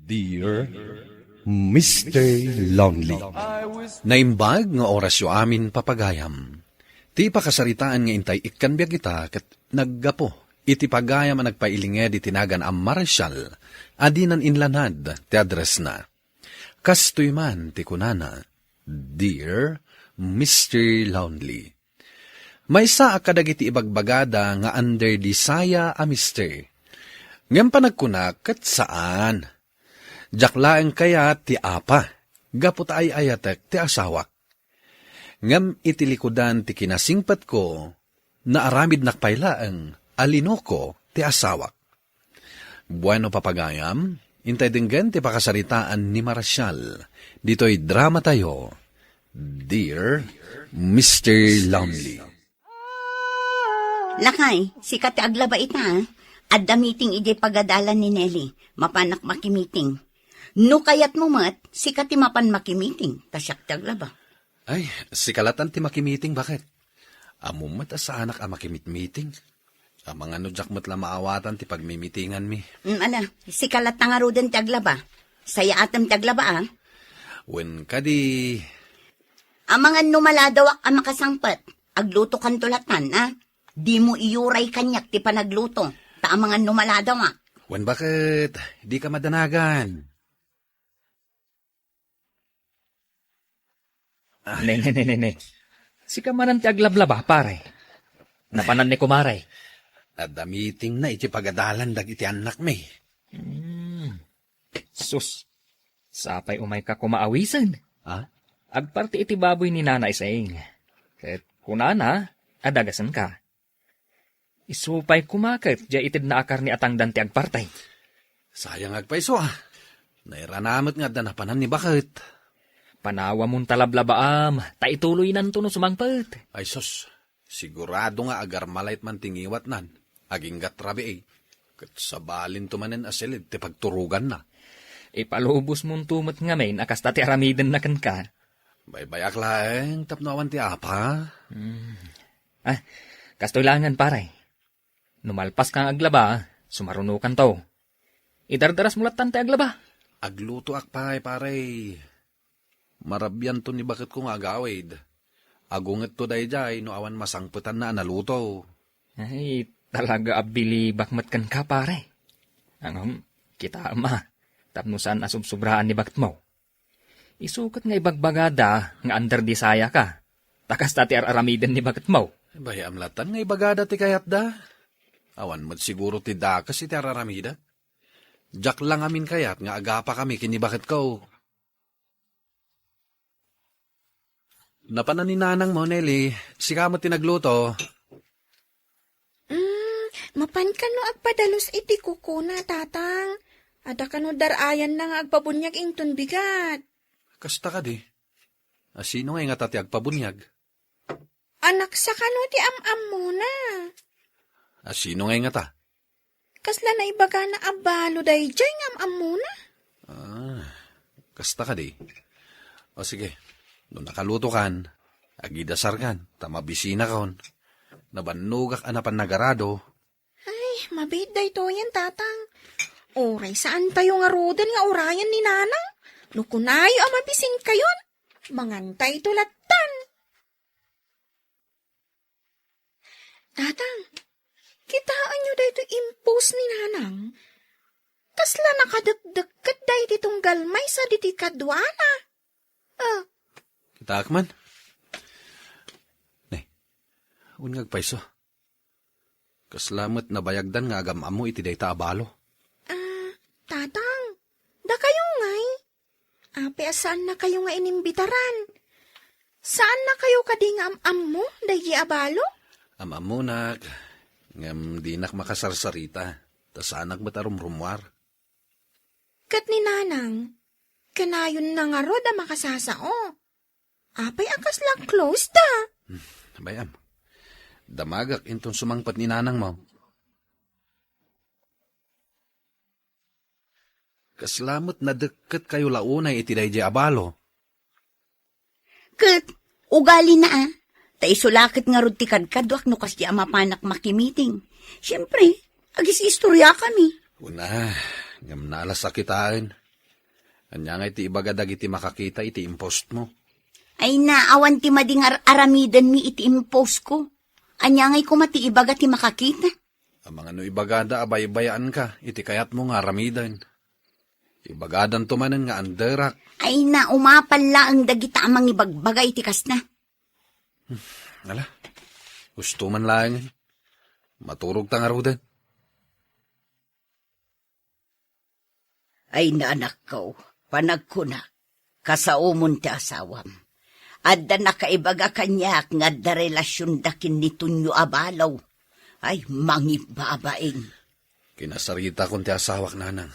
Dear Mr. Lonely. Naimbag nga orasyo amin papagayam. Ti pakasaritaan nga intay ikkanbiag kita kat naggapo. Iti pagayam ang nagpailinged itinagan ang marsyal. Adinan inlanad ti address na. Kastoy man ti kunana. Dear Mr. Lonely. May sa akadag iti ibagbagada nga under di saya a mister. Ngam panagkunak kat saan? Jaklaeng kaya ti apa, gapot ay ayatek ti asawak. Ngam itilikudan ti kinasingpat ko, na aramid nakpailaeng alino ko ti asawak. Bueno papagayam, intay dinggan ti pakasaritaan ni Marsyal. Dito'y drama tayo, Dear Mr. Lonely. Lakay, sikat ti aglaba ita, adda meeting ije pagadalan ni Nelly, mapanak makimiting. No kayat mo mat, sikat ti mapan makimiting, tasyak ti aglaba. Ay, si kalatan ti makimiting, bakit? Amumat sa anak a makimit-meeting. Amang ano jakmat la maawatan ti pagmimitingan mi. Si kalat nga roden ti aglaba. Saya atam ti aglaba ah. Wen kadi... Amang ano maladawak ang makasangpat, agluto kan tulatan ah. Di mo iyuray kanyak ti panagluto, ta amang ano maladawak. Wen bakit? Di ka madanagan. Ne. Si kamanan ti aglablaba, pare. Napanan ni kumaray. Adda meeting na iti pagadalan dag iti anak mi. Sus, sapay umay ka kumaawisan. Ha? Agparti iti baboy ni nanay saing. Ket kunana, adagasan ka. Isupay kumakat, dia itid na akar ni atangdan ti agpartay. Sayang agpaiso ah. Nairanamot nga adda napanan ni bakit. Panawa mong talablabaam, taituloy nanto no sumangpet. Ay sos, sigurado nga agar malait man tingiwat nan. Aging gatrabi eh. Kat sabalin tumanen asilid, ti pagturugan na. Ipalubos mong tumot nga main, akas tati aramiden na kan ka. Baybayak laeng, tapnawan ti apa. Kastoy langan pare. Numalpas kang aglaba, sumarunukan to. Idardaras mulat tante aglaba. Agluto akpay pare. Marabyan to ni bakit kong agawid. Agunget to dayjay no awan masangputan na analuto. Ay, talaga abili bakmat kan ka pare. Angam, kita ama, tapnusan asubsubraan ni bakit mo. Isukat nga ibagbagada nga under di saya ka. Takas tati aramiden ni bakit mo. Bayam latan nga ibagada ti kayat da. Awan mo't siguro ti dakas iti araramida. Jak lang amin kayat nga agapa kami kini bakit ko. Napanan ni nanang mo, Nelly. Sika mo tinagluto. Mapan ka no agpadalos iti kukuna, tatang. Ada ka no darayan na nga agpabunyag ington bigat. Kasta ka di. Sino nga tati agpabunyag? Anak sa kano ti am-am mo na. Sino nga ta? Kasla na ibaga na abalo day jay ng am-am mo na. Kasta ka di. O sige. Doon nakaluto kan, agidasar kan, tamabisina kon. Nabanugak anapan nagarado. Ay, mabit day to yan, tatang. Oray, saan tayo nga roden nga orayan ni nanang? Nukunayo ang mabisin kayon. Mangantay tulatan. Tatang, kitaan nyo day to impose ni nanang. Kasla nakadagdagat day ditong galmay sa ditikadwana. Kita akman. Unyag paiso. Kaslamat na bayagdan nga agam amo iti dayta abalo. Tatang, da kayo ngay. Ape, saan na kayo nga inimbitaran? Saan na kayo kading am-am mo, dayi abalo? Amam mo nak, ngam di nak makasarsarita, tas anak matarumrumwar. Kat ni nanang, kanayon na nga rod ang makasasao. Apay akas lang close da. Bayam, damagak intong sumangpat ni nanang mo. Kaslamot na deket kayo launay iti dayjay abalo. Kat, ugali na ah. Taisulakit nga rod ti kadkadwak no kas di amapanak makimiting. Siyempre, agis istorya kami. Una, ngam nalas sakitain. Anya nga iti ibagadag iti makakita iti impost mo. Ay naawan ti mading aramidan mi iti impose ko. Anya ngay kumati ibaga ti makakita. Ang mga no ibagada abay-bayaan ka, iti kayat mo nga ramidan. Ibagadan tumanan nga anderak. Ay na umapal ang dagita amang ibagbaga iti kasna. Ala, gusto man lang. Maturog tang arudan. Ay naanak ko, panagkuna, kasaumon ti asawam. Adda nakaibaga kanyak nga da relasyon dakin ni Tunyo Abalaw. Ay, mangibabaing. Kinasarita kong ti asawak nanang.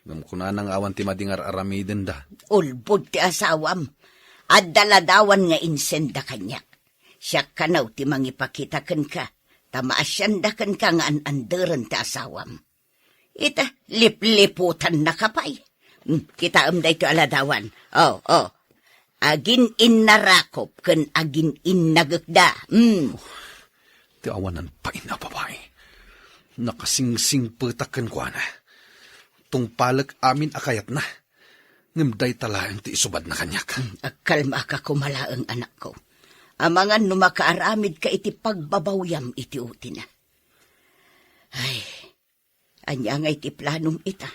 Ngamkunanang awan ti madingar aramiden da. Ulbod ti asawam. Adda ladawan nga insenda kanyak. Siya kanaw ti mangipakitakan ka. Tamaasyandakan ka nga ananderan ti asawam. Ita, lipliputan na kapay. Kita day to aladawan. Oh. Agin inarakop ken agin innagagda. Ti awanan pa ina babae. Nakasingsing petaken ko na. Tungpalag amin akayat na. Ngamday talaang ti isubad na kanyak. Agkalma ka kumalaang anak ko. Amangan no makaaramid ka iti pagbabawyam iti uti na. Ay, anya nga iti planong ita.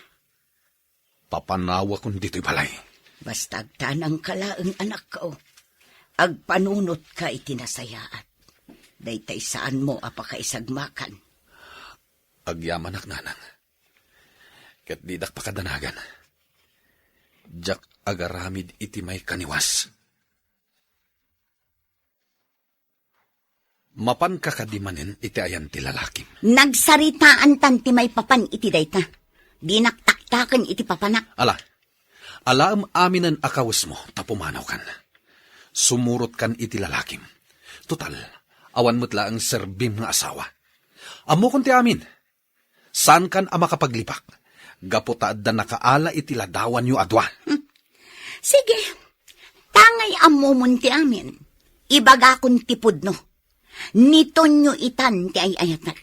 Papanawa kong dito'y balay. Basta agtanang kalaang anak ko. Agpanunot ka iti nasayaat. Daytay saan mo apakaisagmakan. Agyaman ak nanang. Ket didak pakadanagan. Jak agaramid iti may kaniwas. Mapan kakadimanen iti ayan ti lalakim. Nagsaritaan tan ti may papan iti dayta. Dinaktaktakan iti papanak. Alaam aminan akawas mo, tapumanaw kan. Sumurot kan iti lalakim. Total, awan mutla ang serbim nga asawa. Amo kon ti amin. Saan kan ang makapaglipak? Gaputaad da nakaala iti ladawan yu adwa. Sige, tangay amumon ti amin. Ibaga kon tipod no. Nito nyo itan ti ayayatnak.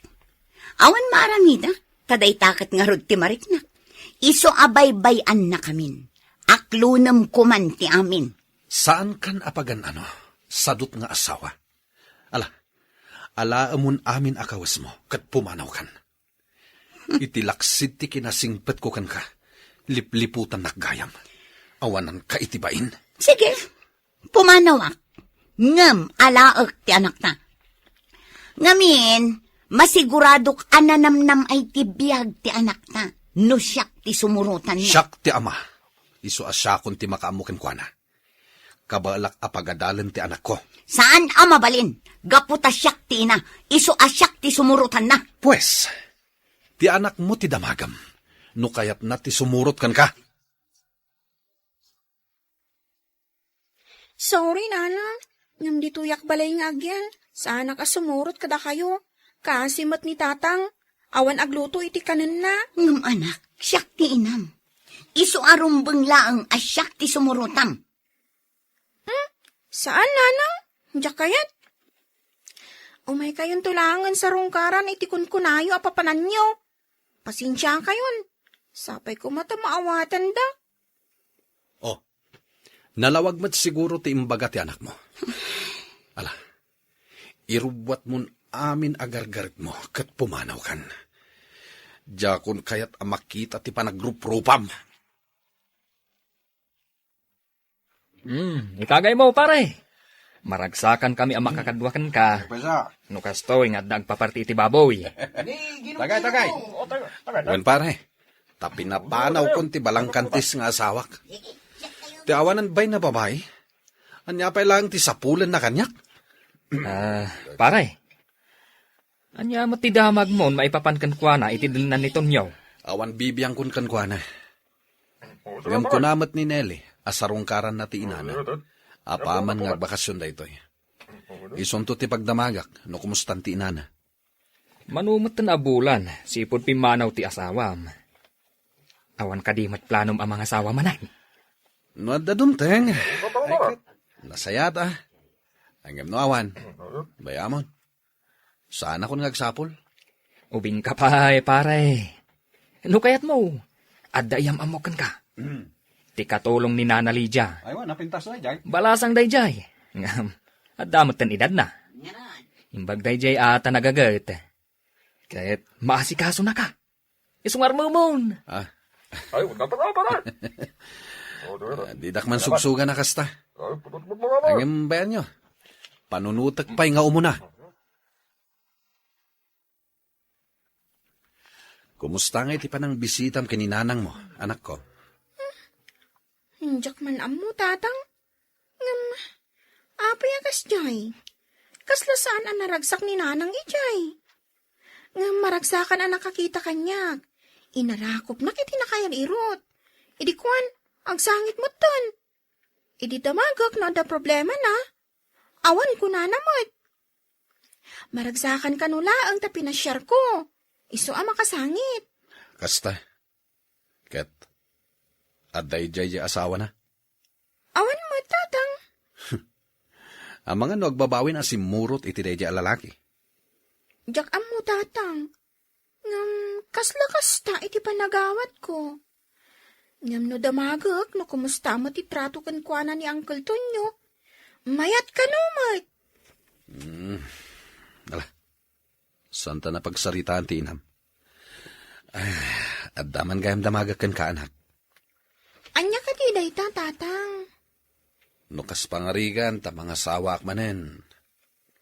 Awan maaramida, taday takat nga rod ti mariknak. Iso abay-bayan na kamin. Aklunam kuman ti amin. Saan kan apagan sadot nga asawa? Alaamun amin akawas mo, kat pumanaw kan. Itilaksid ti kinasingpet ko kan ka. Lipliputan nakgayam. Awanan ka itibain. Sige, pumanawak. Ngam alaak ti anak na. Ngamin, masiguradok ananamnam ay tibiyag ti anak na. No siyak ti sumurutan niya. Siyak ti ama. Iso asyakon ti makaamukin kwa na. Kabalak apagadalan ti anak ko. Saan amabalin? Gaputa siyak ti ina. Iso asyak ti sumurutan na. Pues, ti anak mo ti damagam. No kayat na ti sumurot kan ka. Sorry, Nana. Ngam di tuyak balay nga agyan. Sana ka sumurot kada kayo. Kasi mat ni tatang. Awan agluto iti kanan na. Ngam anak, siyak ti inam. Iso arumbang laang asyak ti sumurutam. Saan, Nana? Diyak kayat? Umay kayon tulangan sa rungkaran iti kunkunayo apapanan nyo. Pasensya kayon. Sapay ko mata maawatan da. Oh, nalawag mat siguro ti imbaga ti anak mo. Irubwat mon amin agargarit mo kat pumanaw kan. Jakon kayat amakita ti panagruprupam. Ikagay mo, pare. Maragsakan kami ang makakadwakan ka. No kastoy nga nagpaparti iti baboy. Tagay. Wen pare, tapi napanaw kon ti balangkantis nga asawak. Ti awanan bay na babae? Anya pa lang ti sapulan na kanyak? Pare. Anya mo ti damag mo maipapankan kwa na iti dinan nito nyo. Awan bibiyang kun kan kwa na. Ngam kunamat ni Nelly, asarungkaran na ti inana. Apaman nga bakasyon da itoy. Isunto ti pagdamagak, no kumustan ti inana. Manumot na abulan, sipod pimanaw ti asawam. Awan kadimat planom ang mga asawa manay. No dadumteng. Nasayata. Hanggang no awan. Bayamon. Saan ako nagsapol? Ubing ka pa, pare. No kayat mo? Adayam amokan ka. ti katulong ni Nana Lydia. Aywa, napintas na, Jay. Balasang dayjay. Ngam, at damot tan edad na. Imbag dayjay ata nagagat. Kahit maasikaso na ka. Isungar mo mon. Di dakman sugsuga na kasta. Ang bayan nyo. Panunutak pa'y nga umuna. Kumusta nga iti pa ng bisitam kininanang mo, anak ko? Hinjak man amo, tatang. Ngam, apay akas jay. Kaslasaan ang naragsak ni nanang ijay. Ngam maragsakan ang nakakita kanyak. Inarakop na kiti nakayan irot. Idi kwan, agsangit mo ton. Idi damagak na da problema na. Awan ko na namot. Maragsakan kanula ang tapinasyar ko. Iso ang makasangit. Kasta. Ket. Aday jay asawa na. Awan mo, tatang. Ang mga nagbabawin si murot iti day lalaki. Jak amo, tatang. Ngam, kasla-kasta iti panagawat ko. Ngam no damagak, no kumusta mo ti trato kan kuana ni Uncle Tonyo. Mayat ka numot. Ala. Santa na pagsaritaan ti inam. At daman gayam damagak kan kaanak. Anya ka di day tatang. Nukas pangarigan ta mga sawak manen.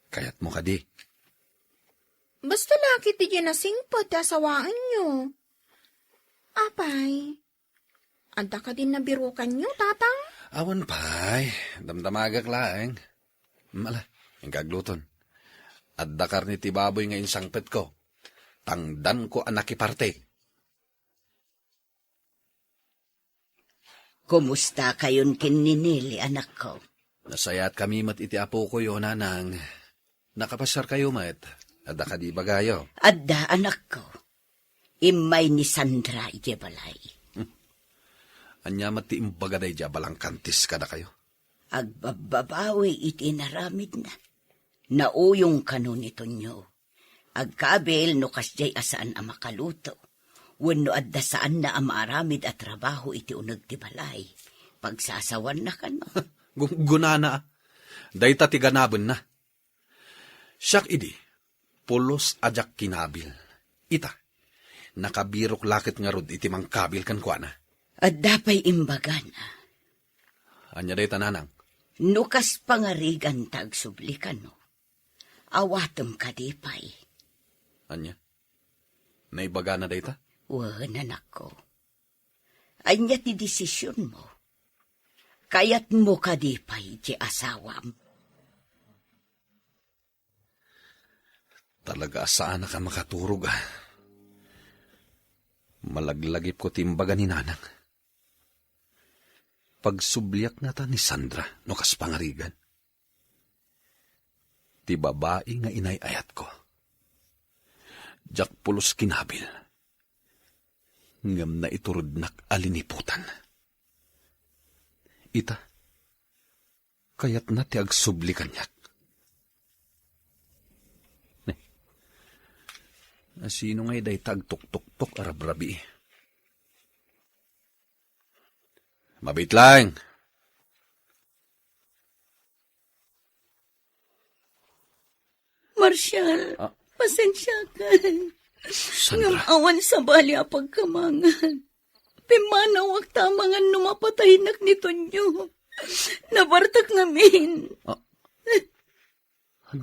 Kayat mo kadi. Basta laki ti dyan nasingpot asawaan nyo. Apay, anda ka din nabirukan nyo, tatang? Awan pay, damdamagak laeng. Mala, yung kagluton. At dakar ni tibaboy nga insangpet ko. Tangdan ko anak iparte. Kumusta kayon kininili, anak ko? Nasayat kami mat iti apo ko yun, nanang. Nakapasar kayo, mat. At daka di bagayo. Adda, anak ko. Imay ni Sandra iti balay. Anya mati imbagaday dya balang kantis kada kayo. Agbababawi iti naramid na. Nauyong kanon ito nyo. Agkabel no kasjay asaan ang makaluto. Wenno adda saan na ang maaramid at trabaho iti unag ti balay. Pagsasawan na ka no. Gunana. Dayta ti ganabon na. Siyak idi. Pulos ajak kinabil. Ita. Nakabirok lakit nga rod iti mangkabil kan kuana. At dapay imbaga na. Anya day tananang. Nukas pangarigan tagsublikan no. Awatom kadipay. Anya. Naibaga na day ta? Wan, anak ko. Anya ti desisyon mo. Kayat mo kadipay ti asawam. Talaga saan na ka makaturog ah. Malaglagip ko timbaga ni nanang. Pagsubliak na ta ni Sandra no kas pangarigan. Ti babae nga inay-ayat ko. Jak pulos kinabil. Ngam na iturod nak aliniputan. Ita, kayat na ti agsubli kanyak. Sino nga'y day tagtuk-tuk-tuk arabrabi? Mabit lang. Marshal, pasensya ka. Sandra. Ngamawan sa bali a pagkamangan. Pimanawag tamangan numapatahinak nito nyo. Nabartak ngamin.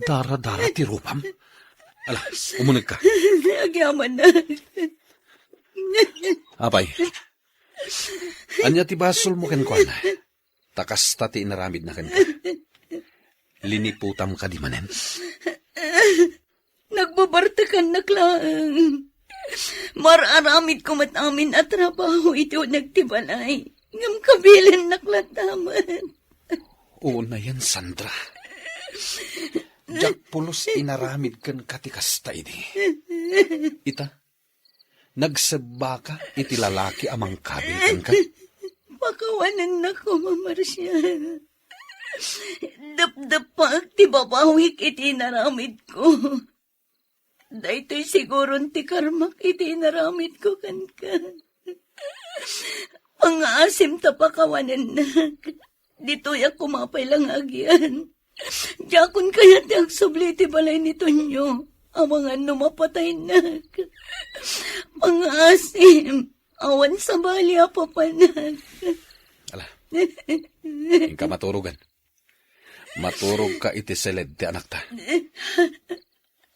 Dara-dara ti rupam. Ala, umunag ka. Agyaman na. Apay. Anya ti basol mo ken kuana. Takas tati inaramid na ken ka. Liniputam ka di manen. Nagbabartakan na klang. Mararamid ko matamin at trabaho ito nagtibalay. Ngam kabilin naklataman. Oo na yan, Sandra. Jak pulos inaramid kan katikasta ini. Ita, nagsaba ka iti lalaki amang kabil kan ka. Pakawanan na ko, Mamarsia. Dap-dapak ti babawik iti naramid ko. Daytoy siguro ti karmak iti naramid ko kan ka. Mga asim tapakawanan na. Dito ya kumapay lang agyan. Jakon kaya ti agsubliti balay nito nyo. Ang mga numapatay na. Mga asim, awan sa bali apapanan. Ala, hindi ka maturugan. Maturog ka iti seled ti anak ta.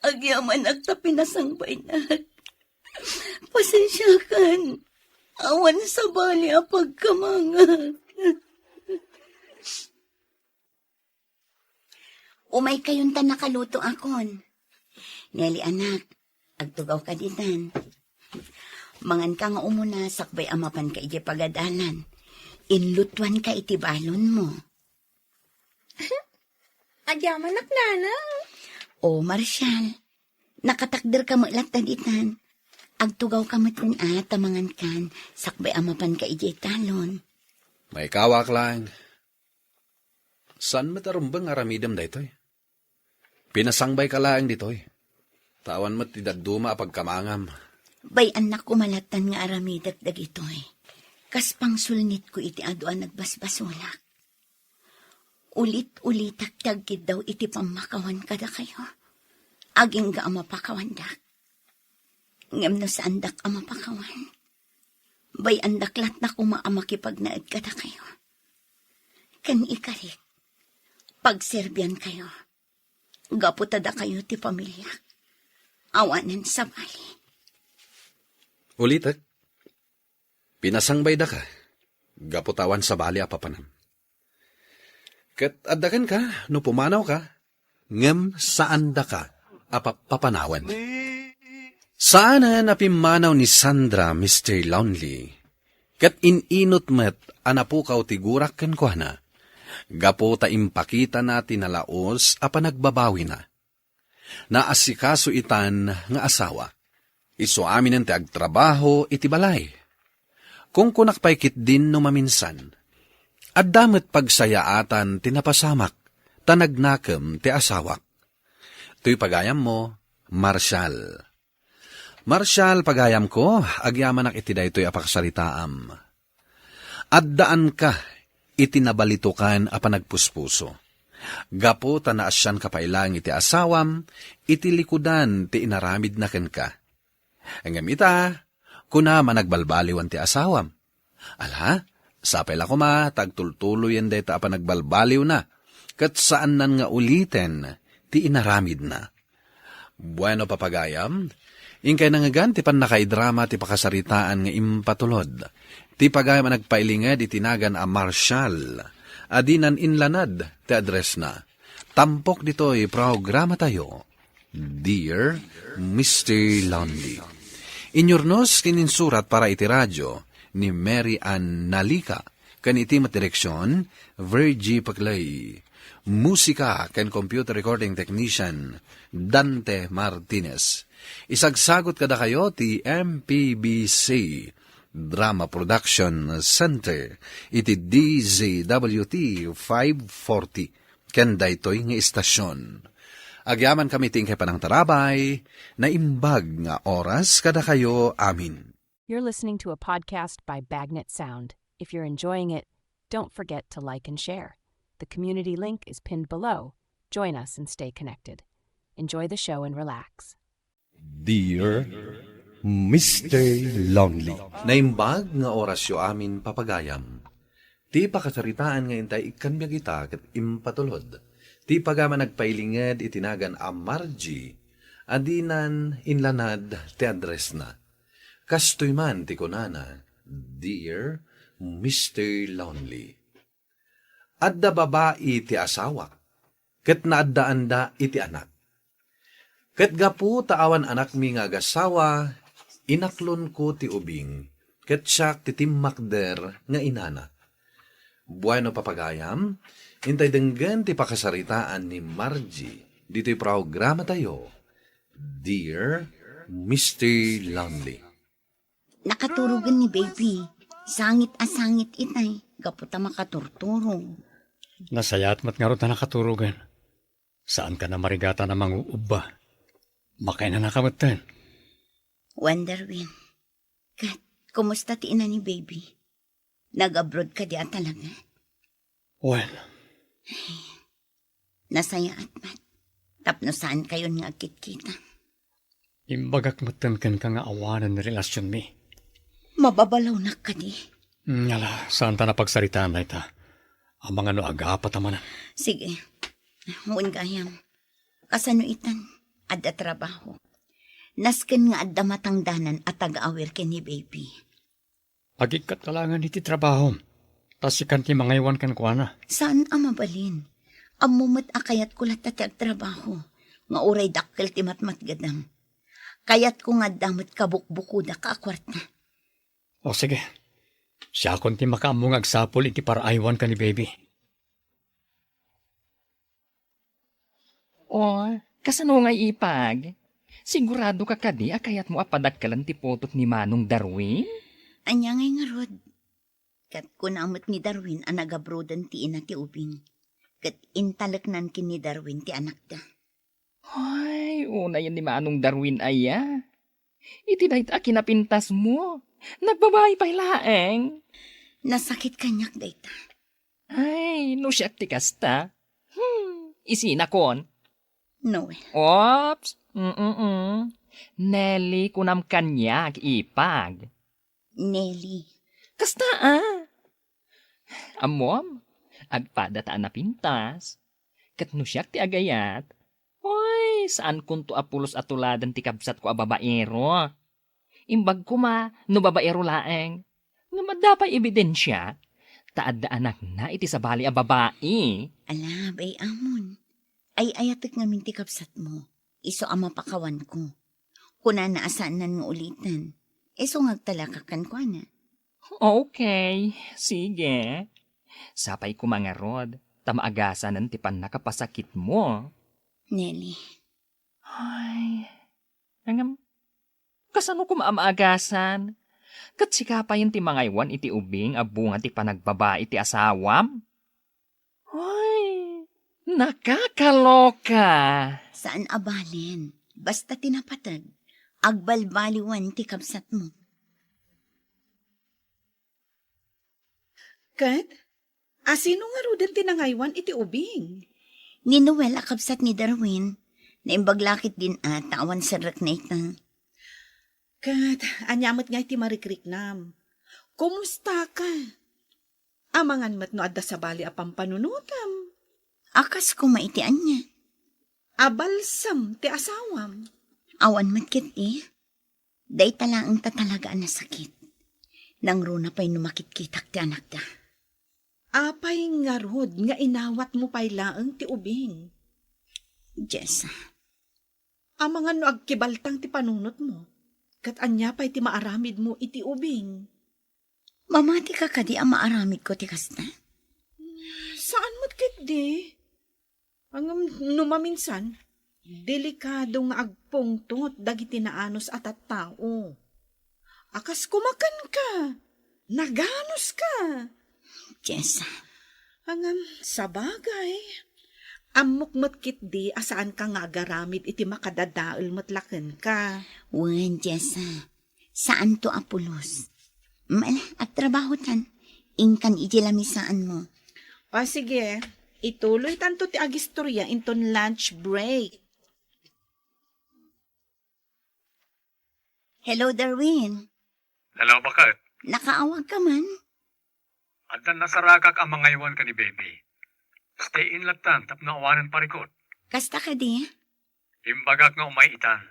Agyaman agta pinasangbay na. Pasensya kan. Awan sa bali apagkamanga. Umay kayon ta nakaluto akon. Nelly anak, agtugaw ka dinan. Mangan ka nga umuna, sakbay amapan ka iti pagadalan. Inlutuan ka iti balon mo. Agyaman nanang. O, Marshal, nakatakder ka maglat na ditan. Agtugaw ka matun tamangan kan, sakbay amapan ka iti talon. May kawak lang. San matarumbang aramidam da ito'y? Pinasangbay ka lang dito'y. Tawan mo't tidagduma pagkamangam. Bay anak ko malatan nga aramidak dagitoy. Kas pang sulnit ko iti aduan nagbasbasulak. Ulit-ulitak tagkid daw iti pamakawan kada kayo. Aging ga amapakawan dak. Ngem no sa andak amapakawan. Bay andaklat na kumaamakipagnaad kada kayo. Kan ikarik. Pagserbian kayo. Gaputada kayo ti pamilya. Awanan sa bali. Ulitak, pinasangbay da ka. Gaputawan sa bali apapanam. Kat addakan ka, no pumanaw ka, ngem saan da ka apapanawan. Saan na napimanaw ni Sandra, Mr. Lonely? Kat ininot met anapukaw tigurak ken kuhana. Gapo ta impakita natin na laos apa nagbabawi na. Naasikaso itan nga asawa. Isu amin ang agtrabaho iti balay. Kung kunakpaykit din no maminsan. At damat pagsayaatan tinapasamak, tanagnakam ti asawak. Tuy pagayam mo, Marshal. Marshal, pagayam ko, agyaman ak iti daytoy apakasaritaam. At daan ka, itinabalitukan a panagpuspuso. Gapo tanaasyan kapailang iti asawam, iti likudan ti inaramid na ken ka. Ang gamita, kuna managbalbaliwan ti asawam. Ala, sapay la kuma, tagtultuloy yan deta pa nagbalbaliw na, kat saan nan nga uliten, ti inaramid na. Bueno papagayam, ingkay nangagan ti pan nakaidrama ti pakasaritaan nga impatulod, ti pagayam nagpailinged itinagan a Marshal, adinan inlanad ti address na. Tampok dito'y programa tayo, Dear Mr. Lonely. Inyornos kininsurat para iti radyo ni Mary Ann Nalika, kan iti direksyon, Virgie Paclay. Musika kan computer recording technician, Dante Martinez. Isagsagot kada kayo ti MPBC Drama Production Center, iti DZWT 540, ken daytoy nga istasyon. Agyaman kami tingkay panang tarabay, na imbag nga oras kada kayo amin. You're listening to a podcast by Bagnet Sound. If you're enjoying it, don't forget to like and share. The community link is pinned below. Join us and stay connected. Enjoy the show and relax. Dear Mr. Lonely. Naimbag nga orasyo amin papagayam. Ti pakasaritaan nga intay ikanbyag ita kat impatulod. Ti pagama nagpailinged itinagan a Margie, adinan inlanad ti address na. Kastoy man ti kunana, Dear Mr. Lonely. Adda babae ti asawa, ket naaddaan da iti anak. Ket gapu taawan anak mi nga agasawa, inaklon ko ti ubing, ket siyak ti timmakder nga inana. Bueno papagayam, intay denggan ti pakasaritaan ni Margie, dito'y programa tayo, Dear Mr. Lonely. Nakaturugan ni baby. Sangit itay. Gaputa makaturturong. Nasayat mat nga ron na nakaturugan. Saan ka na marigata na manguubba? Makay na nakamatan. Wonderwin. Kat, kumusta ti ina ni baby? Nag-abroad ka diya talaga? Well, Nasaya at mat. Tapno saan kayo nga agkit-kita? imbagak matankan ka nga awanan na relasyon mi. Mababalaw na ka di. Ngala, saan ta napagsaritaan na ita? Ang mga no agapat naman. Sige. Huwag gayam. Kasano itan? Adda trabaho. Nasken nga adda matangdanan at taga-awir ni baby. Agikat kalangan iti trabaho. Tas ikan ti mga iwan kan kuana. Saan ang mabalin? Amumat akayat ko latat trabaho. Nga uray dakkel ti matmatgadam. Kayat ko nga damot kabukbukuda ka akwarta. O sige. Siya kon ti makaamong agsapol iti para aywan ka ni baby. O, kasano nga ipag? Sigurado ka kadi akayat mo apadagkalan ti potot ni Manong Darwin? Anya ngay nga rod. Kat kunamot ni Darwin ang nagabrodan ti ina ti ubing. Kat intalaknan kin ni Darwin ti anak da. Ay, una yan ni Manong Darwin aya. Iti dahit akinapintas mo. Nagbabahay pa hilaeng. Nasakit kanyak dayta. Ay, no siya ti kasta. Isina kon. Noel. Ops. Nelly kunam kanyak ipag. Nelly. Kasta Amom, agpadataan na pintas. Kat no siya ti agayat. Hoy, saan kun to apulos atuladan ti kabsat ko a babaero? Imbag ko ma, no babaero laeng. Nga madapay ebidensya, taad da anak na iti sabali a babae. Ala, bay amon. Ay ayatek ngamin ti kapsat mo. Iso ang mapakawan ko. Kuna naasaanan mo ulitan. Iso ngagtalakakan ko na. Okay, sige. Sapay ko mga rod, tamaagasan ng tipan nakapasakit mo. Nelly. Ay, hangam, kasano ko maamaagasan? Kat sikapayin ti mangaywan iti ubing abunga ti panagbaba iti asawam? Ay, nakakaloka. Saan abalin? Basta tinapatag. Agbalbaliwan ti kapsat mo. Kat, asino nga rudan tinangaywan iti ubing? Ni Noel akapsat ni Darwin. Naimbaglakit din tawan sa rak na itang. Kat, anyamot nga iti marikriknam. Kumusta ka? Amangan mat no adda sa bali apang panunutam. Akas ko maitian niya. Abalsam ti asawam. Awan matkit eh. Day talaang tatalagaan na sakit. Nang runa pa'y numakit-kitak ti anak da. Apay nga rod nga inawat mo pa'y laang ti ubing. Jessa. Amangan no agkibaltang ti panunot mo. Kat anya pa'y ti maaramid mo iti ubing. Mamati ka kadi ang maaramid ko ti kasta. Saan matkit di? Ang numaminsan, delikado nga agpungtot dagiti naanos at tao. Akas kumakan ka, naganos ka. Jessa. Ang sabagay, amok kit di asaan ka nga agaramid iti makadadaol matlaken ka. Wen, Jessa. Saan to apulos? Mala, at trabaho tan. Ingkan ijilamisaan mo. O sige, ituloy tanto ti agistorya inton lunch break. Hello, Darwin. Dalaw bakit? Nakaawag ka man? Adan nasarakak ang mga iwan ka ni baby. Stay in latan, tapno awanan parikot. Kasta ka di? Imbagak nga umaitan.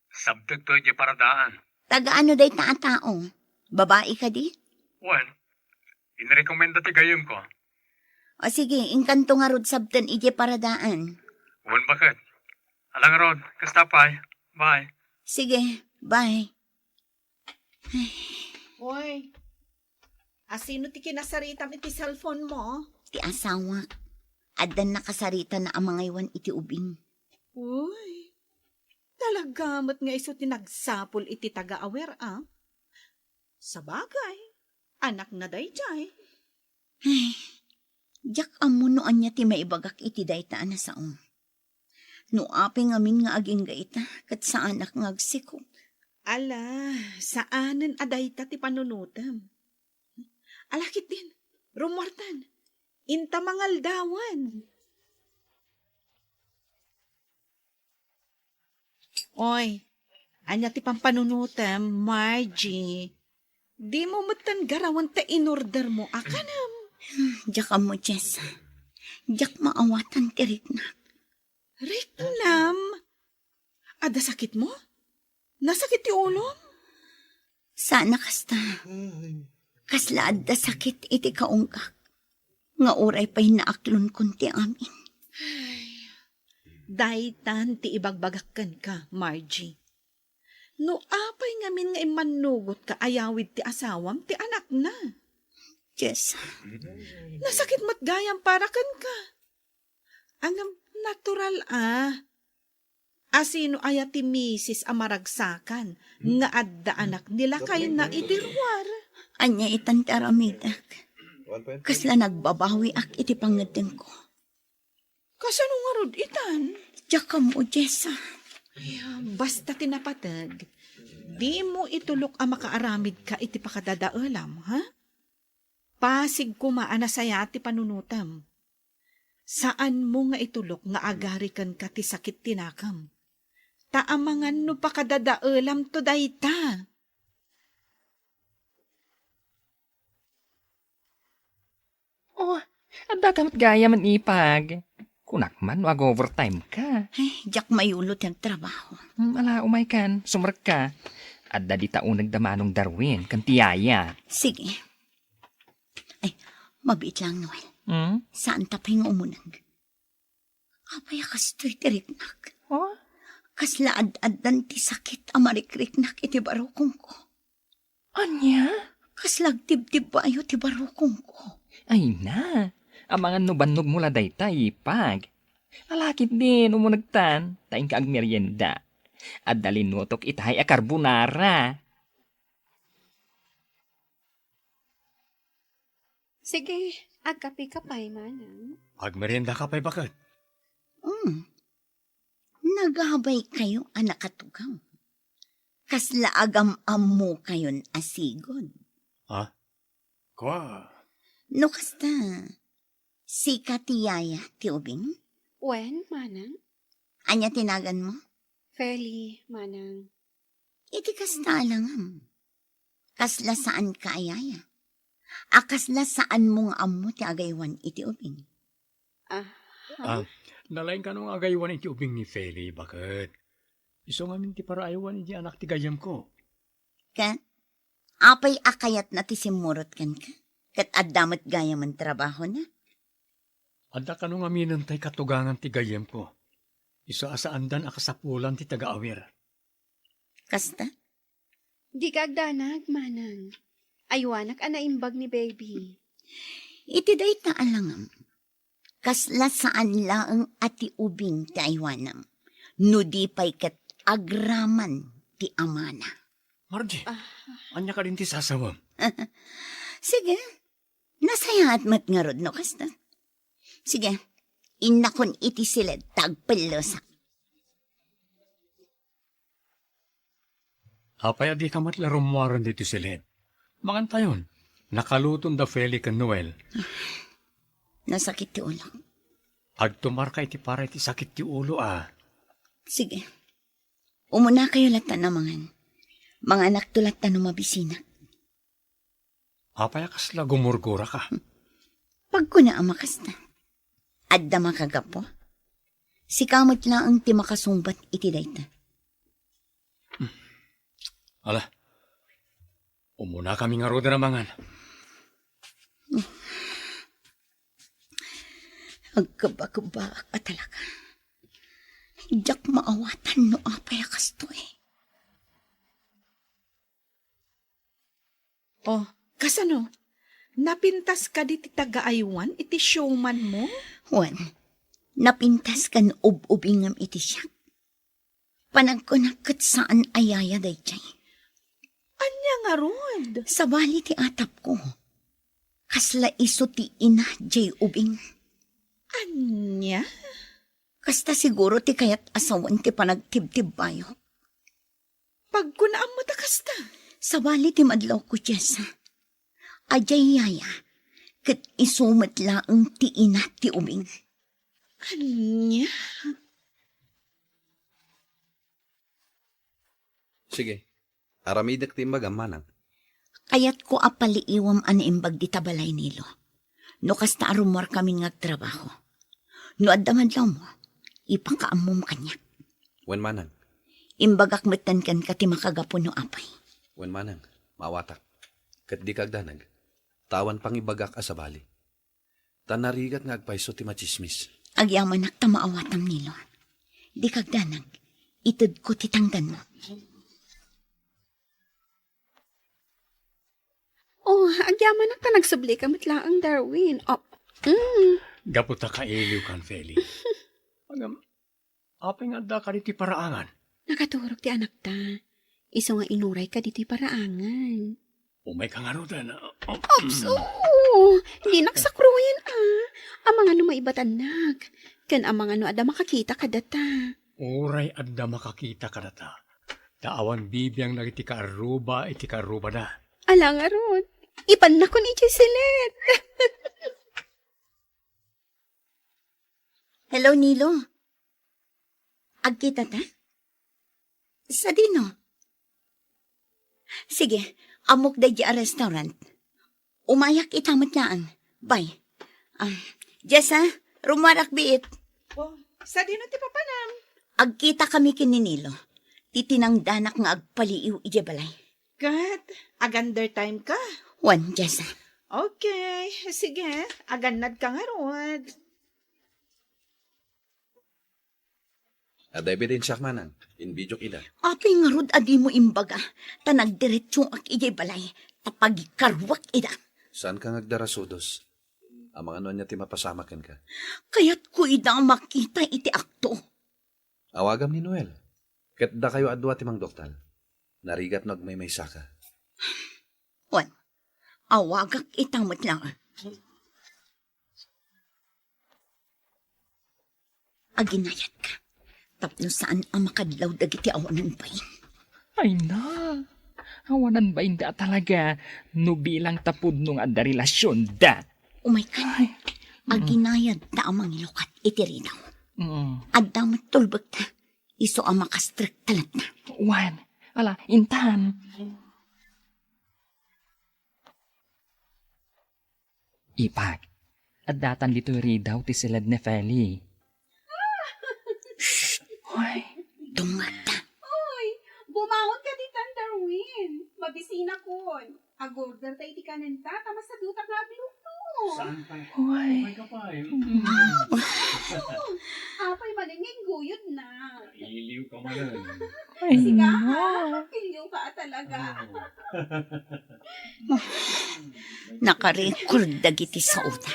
Sabtag to di paradaan. Taga-ano day tao? Babae ka di? Well, inrekomenda ti gayom ko. O sige, ingkanto nga rod sabtan ije paradaan. Well, bakit? Alang rod, kastapay. Bye. Sige, bye. Hoy, asino ti kinasaritam iti cellphone mo? Ti asawa. Adan nakasarita na ang mga iwan iti ubing. Uy, talagamat nga iso tinagsapol iti taga-awer, ah? Sabagay, anak na dayjay. Ay, jak amunoan niya ti maibagak iti daytaan na saong. No aping amin nga aging gaita, kat sa anak nga agsikop. Ala, saanen aday ta ti panunutam? Alakit din. Rumwartan. Inta mangaldawan. Oy, anya ti pampanunutem, Margie. Di mo matan garawan ta in-order mo. Akanam. Diyak mo, Jess. Diyak maawatan ti Riknak. Riknam. Ada sakit mo? Nasakit ti ulo? Sana kasta. Kasla adda sakit iti kaungkak. Nga uray pa'y naaklon kunti amin. Daitan ti ibagbagakkan ka, Margie. No apay ngamin nga imanugot ka ayawid ti asawam ti anak na. Jess, Nasakit mo't gayam para kan ka. Ang natural Asino aya ti misis amaragsakan nga adda anak nila kay na idirwar. anya itan ti aramidak. Kasla nagbabawi ak iti pangadeng ko. Kasano nga rod itan? Diyak mo, Jessa. Basta tinapatag, di mo itulok ang makaaramid ka iti pakadadaalam, ha? Pasig kumaan saya ti panunutam. Saan mo nga itulok nga agarikan ka ti sakit tinakam? Taamangan no pakadadaalam to dayta. Oh, anda kamat gaya man ipag. Kunak man, wag overtime ka. Ay, diyak mayulot ang trabaho. Ala, umay kan, sumrek ka. Adda di taon nagdamanong Darwin, kan tiyaya. Sige. Ay, mabit lang, Noel. Hmm? Saan tapay nga umunag? Apay kastoy ti Riknak. Oh? Kasla ad-addan ti sakit amarikriknak iti barukong ko. Anya? Kaslag tibtib ba ayo ti barukong ko. Ay na, ang mga nubanog mula daytay ipag. Alakit din, umunagtan, taing kaag merienda. At dalinutok itahay a carbonara. Sige, agkapi ka pa'y manang. Agmerienda ka pa'y bakit? Naghabay kayo anak katugaw. Kasla agam-ammo kayon asigod. Ha? Kwa? No kasta, si Katiyaya ti ubing? Wen, manang? Anya tinagan mo? Fairly, manang. Iti kasta lang. Kasla saan ka ayaya? Akasla saan mong ammo ti agaywan iti ubing? Nalain ka nung agaywan iti ubing ni Feli, bakit? Iso nga ti para ayawan iti anak ti gayam ko. Kat, apay akayat na ti simurot kan ka? Kat addamat gaya man trabaho na? Adda ka nung aminan tay katugangan ti gayam ko. Iso asaandan akasapulan ti taga-awir. Kasta? Di ka agdanag, manang. Aywanak anaimbag ni baby. Iti day taalangam. Kasla saan laang ati ubing ti aywanam. No di pa'y kat agraman ti amana. Margie, anya ka din ti sasawam. Sige, nasaya at matngarod no kasta. Sige, inakon iti silid tagpelosa. Apay adi ka matlarumwaran dito silid. Makantayon, nakalutong da Feli kan Noel. Nasakit ti ulo. Agtumar ka iti para iti sakit ti ulo Sige, umuna kayo latan na mga anak tulat na mabisina. Apay akasla gumurgura ka. Pag ko na amakasta, adda makagapo, si kamot lang ang ti makasumbat iti dayta. Ala, umuna kami nga roda na mangan. Agkabagabak ka talaga. Diyak maawatan no apay kasto Oh, kasano? Napintas ka di ti taga-aywan iti showman mo? Juan, napintas kan ub-ubingam iti siya. Panagkunakot saan ayaya day chay. Anya nga rod? Sa bali ti atap ko. Kasla iso ti ina jay ubing. Anya? Kasta siguro ti kayat asawan ti panagtibtib bayo. Pagkunaan mo ta kasta. Sa bali ti madlaw ko, Jessa. Ajay yaya, kat isumat laang ti ina ti uming. Anya? Sige, aramidak ti imbag manang. Kayat ko apaliiwam an imbag di tabalay nilo. No kasta arumor kami ngagtrabaho. No adamad lang mo, ipangkaamom kanya. Wen manang, Imbagak metan kan kati makagapo no apay. wen manang, mawatak. Kat di kagdanag, tawan pang ibagak asabali. Tanarigat nga agpaiso ti machismis. Agyaman tamaawatan nilo. Di kagdanag, itud ko titanggan mo. Oh, agyaman ka nagsabli kamit laang Darwin. Oh, Gaputa ka iliw kan, Feli. Agam, apeng adda ka di paraangan. nakaturog ti anak ta. Iso nga inuray ka diti paraangan. Umay ka nga ro dan. Ops, oo. Hindi naksakruyan Ang mga no maibatanag. Kan ang mga no ada makakita ka data. Uray adda makakita ka data. Daawan bibiyang nagiti ka aruba, iti ka aruba na. Alang arot. Ipan na ko ni Jesselet. Hello, Nilo. Agkita ta? Sa dino? Sige, amok da di a restaurant. Umayak itamat naan. Bye. Jessa, rumarak biit. Sa dino ti papanam? Agkita kami kini Nilo. Titinang danak nga agpaliiw ije balay. God, agander time ka. Wan, Jessa. Okay, sige. Agannad ka nga rod. Ada ebidensya manang, in video ida. Apay nga rod adi mo imbaga. Tanag diretsong ak ije balay. Tapagikarwak ida. Saan ka ngagdarasudos? Ang mga ano niya ti mapasamakan ka. Kaya't ko ida makita iti akto. Awagam ni Noel. Ket da kayo adwa ti mang doktal. Narigat nagmay saka. Wan, awagak itamat lang. Aginayat ka. Tapno saan ang makadlaw dagiti awanan pa Ay na, awanan ba hindi talaga no bilang tapod nung ada relasyon da? Umay ka. Aginayad ta amang ilukat iti rinaw. Mm. Adda matulbag ta. Iso ang makastrict talat na. Wan, ala, intan. Ipag, at datan dito ridaw ti silad ne Feli. Ay, Dungat ta. Oy, bumangon ka di Darwin. Mabisina kon. Agorder tayo ti kanenta. Tama sa duta nga biluto. ay. Apay maningin guyod na. Iliw ka man. Ay, Sige na. Kiliw ka talaga. Nakarecord dagiti sa una.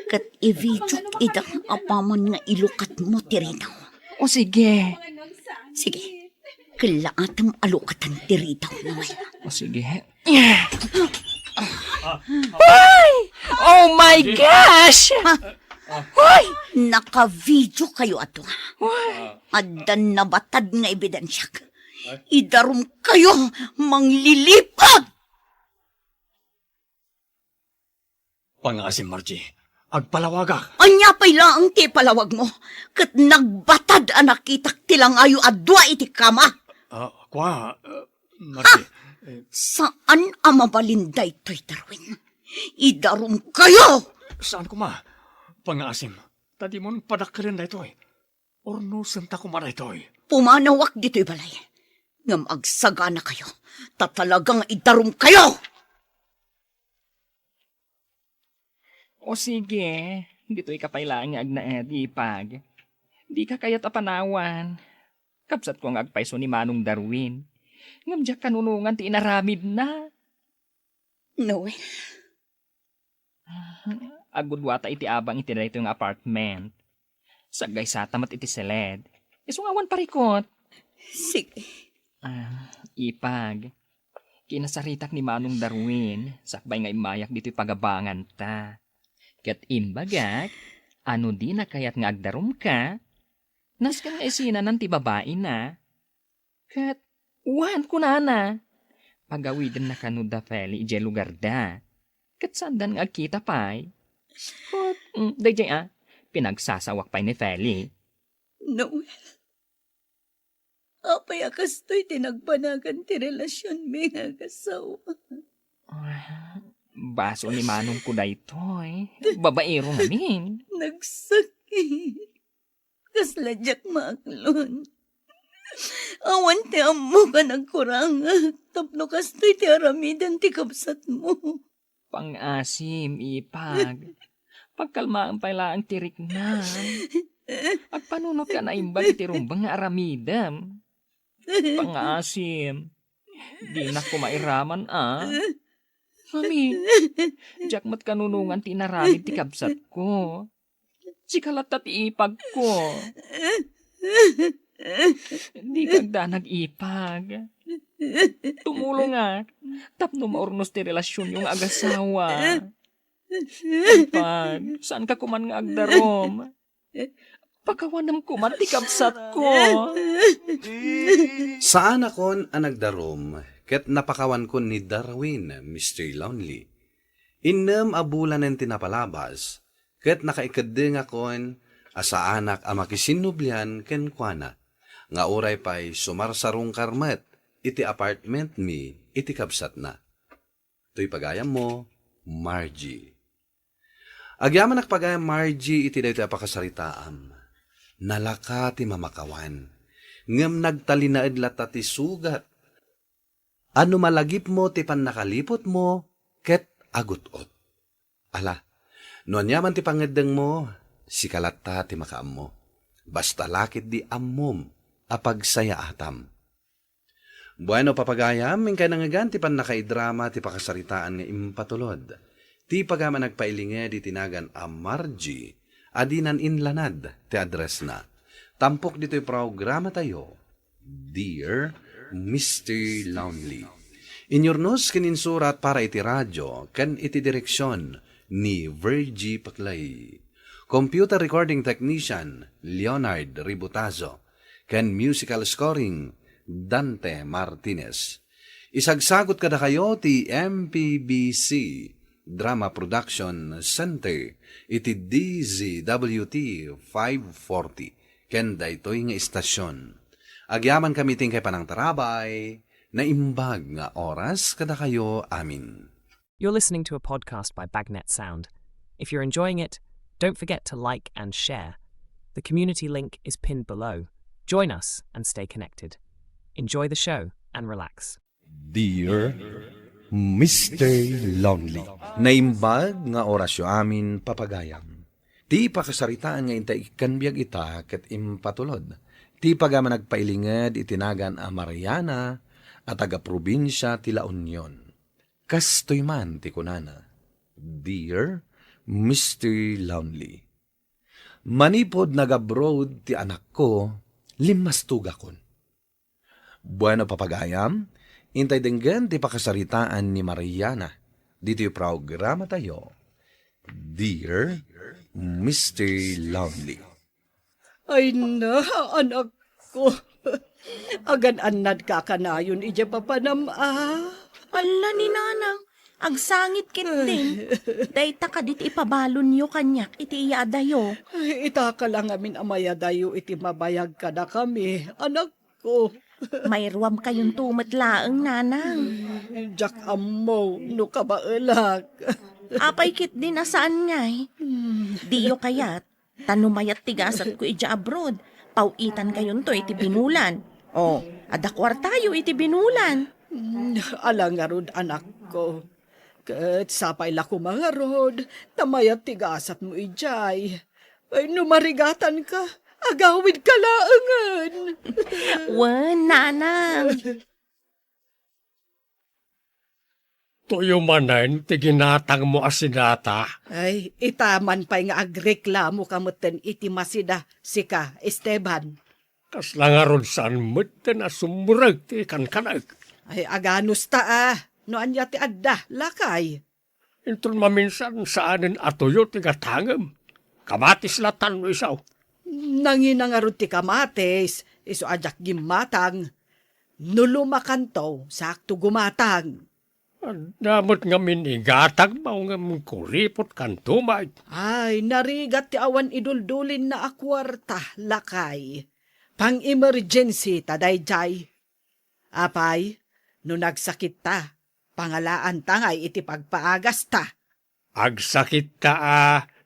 Kat i-video ida apaman nga ilukat mo ti rinaw. O sige. Mga nagsakit. Sige. Kalaatam alukatan ti rinaw naman. O sige. Ay! Oh my gosh! Hoy! Naka-video kayo ato. Adan na batad nga ebidensyak. Idarum kayo, manglilipad! Pangasim, Margie. Agpalawagak. Anya pa'y laang ti palawag mo. Kat nagbatad anakitak tilang ayo adwa iti kama. Margie. Saan ang mabalinday to'y Darwin? Idarum kayo! Saan ko ma? Pangasim. Tadi mon padakarin na ito eh. Orno senta ko man ito eh. Pumanawak dito'y balay. Ngam agsaga na kayo. Tatalagang idarum kayo! O sige. Dito'y kapailangan nga agnaed, Ipag. Di ka kayat apanawan. Kapsat ko ang agpaiso ni Manong Darwin. Ngam diyak kanunungan ti inaramid na. Noel, Agudwata iti abang iti dayto yung apartment. Sagay sa tamat iti seled. Isungawan parikot. sige. Ipag. Kinasaritak ni Manong Darwin. Sakbay nga imayak dito'y pagabangan ta. Kat imbagak, ano di na kayat nga agdarum ka? Nas ka nga isina ng ti babae na. Kat, uwan ko na. Pagawidan na kanuda Feli ije lugar da. Katsandan nga kita pa'y. Dayjay pinagsasawak pa'y ni Feli. Noel, apay akastoy tinagbanagan ti relasyon mi nga kasawa. Baso ni Manong ko daytoy. Babaero namin. Nagsakit. Kasladyak maaklon. Awan ti amo ka nagkuranga. Tapno kastoy ti aramidan ti kapsat mo. Pang-asim, ipag. Pagkalmaan pala ang tirik na. At panunot ka na imbag iti rumbang nga aramidam. Pang-asim. Di na ko mairaman Mami, jakmat kanunungan ti naramid ti kabsat ko. Si kalat at ipag ko. Di kagda nag-ipag. Tumulong tapno maurnos ti relasyon yung agasawa. Ipag, saan ka kuman nga agdarom? Pagkawanam kuman ti kabsat ko. Saan akon ang nagdarom, ket napakawan ko ni Darwin, Mr. Lonely. Inem abulan ng tinapalabas, ket nakaikadeng akon asa anak ang makisinublian ken kuana. Nga oray pa'y sumarsarong karmet, iti apartment mi, iti kabsat na. To'y pagayam mo, Margie. Agyaman nakpagayam Margie, iti dayo apakasaritaam. Nalaka ti mamakawan. Ngem nagtalinaed lata ti sugat. Ano malagip mo ti pannakalipot mo, ket agutot. Ala, noan yaman ti pangedeng mo, si kalata ti makaam mo. Basta lakit di ammom, apagsaya atam. Bueno papagayam, ingkay nangagan ti pannakaidrama ti pakasaritaan nga impatulod. Ti pagama nagpailinge di tinagan a Margie, adinan inlanad ti address na. Tampok dito'y programa tayo, Dear Mr. Lonely. Inyornos kininsurat para iti radyo, kan iti direksyon ni Virgie Paclay. Computer recording technician, Leonard Ributazo. Kan musical scoring, Dante Martinez. Isagsagot kada kayo ti MPBC Drama Production Center iti DZWT 540 kenda ito'y nga istasyon. Agyaman kami tingkay panang tarabay na imbag nga oras kada kayo amin. You're listening to a podcast by Bagnet Sound. If you're enjoying it, don't forget to like and share. The community link is pinned below. Join us and stay connected. Enjoy the show and relax. Dear Mr. Lonely. Naimbag nga orasyo amin papagayam. Ti pakasaritaan nga intay ikanbiag ita ket impatulod. Ti pagama nagpailinged itinagan a Mariana at taga-probinsya ti La Union. Kastoy man ti kunana. Dear Mr. Lonely. Manipod nag-abroad ti anak ko, 5 tugakon. Bueno papagayam, intay denggan ti pakasaritaan ni Mariana. Dito yung programa tayo. Dear Mr. Lonely. Ay na, anak ko. Agan-anad ka kanayon, ija papanam Ala ni nanang, agsangit kit din. Dayta ka dit ipabalon nyo kanyak, iti iyadayo. Ay, itaka lang amin amaya dayo, iti mabayag ka na kami, anak ko. Mayruam kayong tumatlaang nanang. Jak amo, no kabailag. Apay kit din asaan ngay. Diyo kayat, tanumayat tigasat ko ija abroad. Pauitan kayon to iti binulan. O, adakwar tayo iti binulan. Alangarod anak ko. Kat sapay la kumangarod, tamayat tigasat mo ijay. Ay, numarigatan ka. Agawid ka laangan. Wan, nanang. Tuyo manan, tiginatang mo asinata. Ay, itaman pa'y nga agreklamo kamutin iti masida, sika, Esteban. Kas langaron saan mutten na sumurag ti kankanag. Ay, aganos ta no anya ti adda, lakay. Intun maminsan saanin atuyo ti gatangam. Kamatis latan mo isaw. Nanginangarod ti kamates, iso ajak gimatang. Nulumakanto, sakto gumatang. Damot nga minigatag mao nga mong kuripot kan tumay. Ay, narigat ti awan iduldulin na akwarta, lakay. Pang-emergency ta, dayjay. Apay, no nagsakit ta, pangalaan ta ngay iti pagpaagas ta. Agsakit ta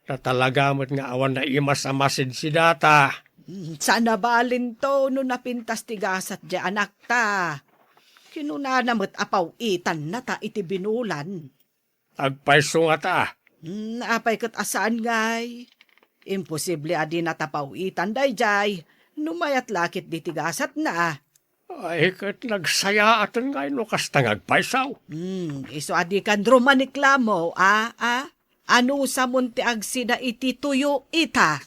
na talagamot nga awan na imasamasid si data. Sana balin to no napintas ti gasat di anak ta. Kinunanamot apaw itan na ta iti binulan. Agpaiso nga ta. Apay kat asaan ngay. Imposible adi na tapaw itan dayjay. Numayat lakit di tigasat na. Ay, kat nagsaya atan nga no kasta ngagpaisaw. Iso adi kan drumaniklamo, Ano sa munti agsida iti tuyo ita?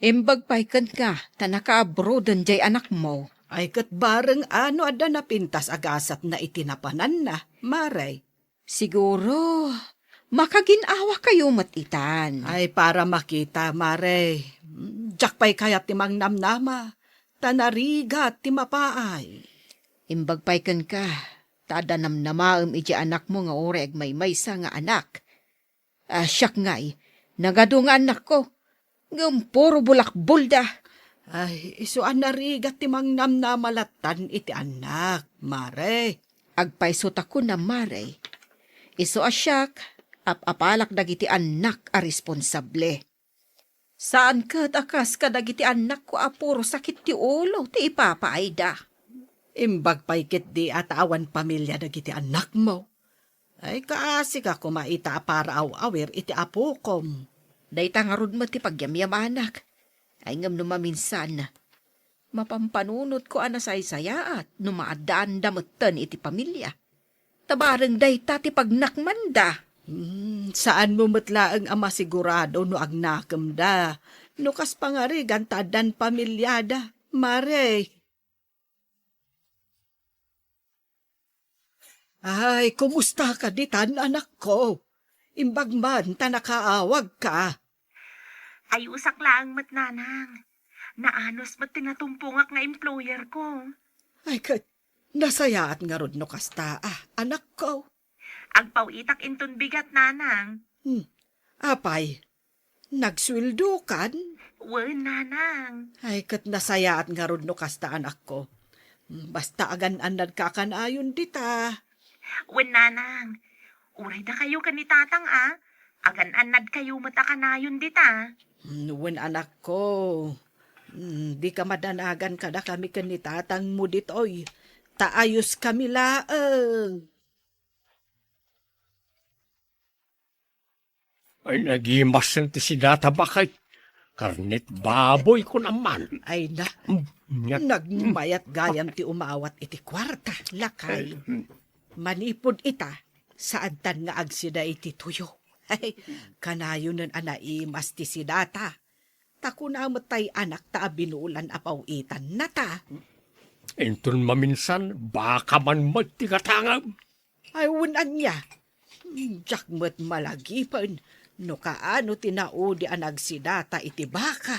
Imbag paikan ka, tanaka-abroadan jay anak mo. Ay kat bareng ano ada napintas agasat na itinapanan na, maray. Siguro, makaginawa kayo matitan. Ay para makita, maray. Jak pa'y kayat timang namnama, tanarigat timapaay. Imbag paikan ka, tada namnamaam iti anak mo nga oreg may maysa nga anak. Siyak nga'y, nagado nga anak ko. Ngam puro bulakbol da. Ay, isuan narigat timang namnamalatan iti anak, mare. Agpaisot ako na mare. Iso asyak, apalak dagiti anak a responsable. Saan ka takas ka dagiti anak ko apuro sakit ti ulo ti ipapaayda. Imbag paikit di atawan pamilya dagiti anak mo. Ay kaasi ka kumaita para aw-awer iti apokom. Dayta nga rod mo ti pagyamyam anak. Ay ngam numaminsan na. Mapampanunot ko anasay-sayaat numaadaan damutan iti pamilya. Tabareng dayta ti pagnakmanda. Saan mo matlaang ama sigurado no agnakam da? No kas pangari gantadan pamilyada, mare. Ay, kumusta ka ditan, anak ko? Imbag man, tanakaawag ka. Ay usak lang mat nanang. Naanos mat tinatumpungak nga employer ko. Ay, nasayaat nga rod no kasta, anak ko. Agpawitak inton bigat nanang. Apay, nagswildo kan? Wen nanang. Ay, nasayaat nga rod no kasta, anak ko. Basta agan-an nagkakanayon dita. Wen nanang. Uray da kayo kanitatang agan-anad kayo matakanayon dita. Wen anak ko. Di ka madanagan kada kami kanitatang mo ditoy. Taayos kami laang. Ay, nagimasan ti si data bakit? Karnet baboy ko naman. Ay na, nagmayat gayam ti umawat iti kwarta, lakay. Manipod ita, saan tan nga agsida iti tuyo. Ay, kanayo nun anaimas ti si data. Tako na matay anak ta binulan apawitan na ta. Entun maminsan, baka man magtigatangam. Ay, unan niya. Jak mo't malagipan, no kaano tinaudi ang nagsidata iti baka.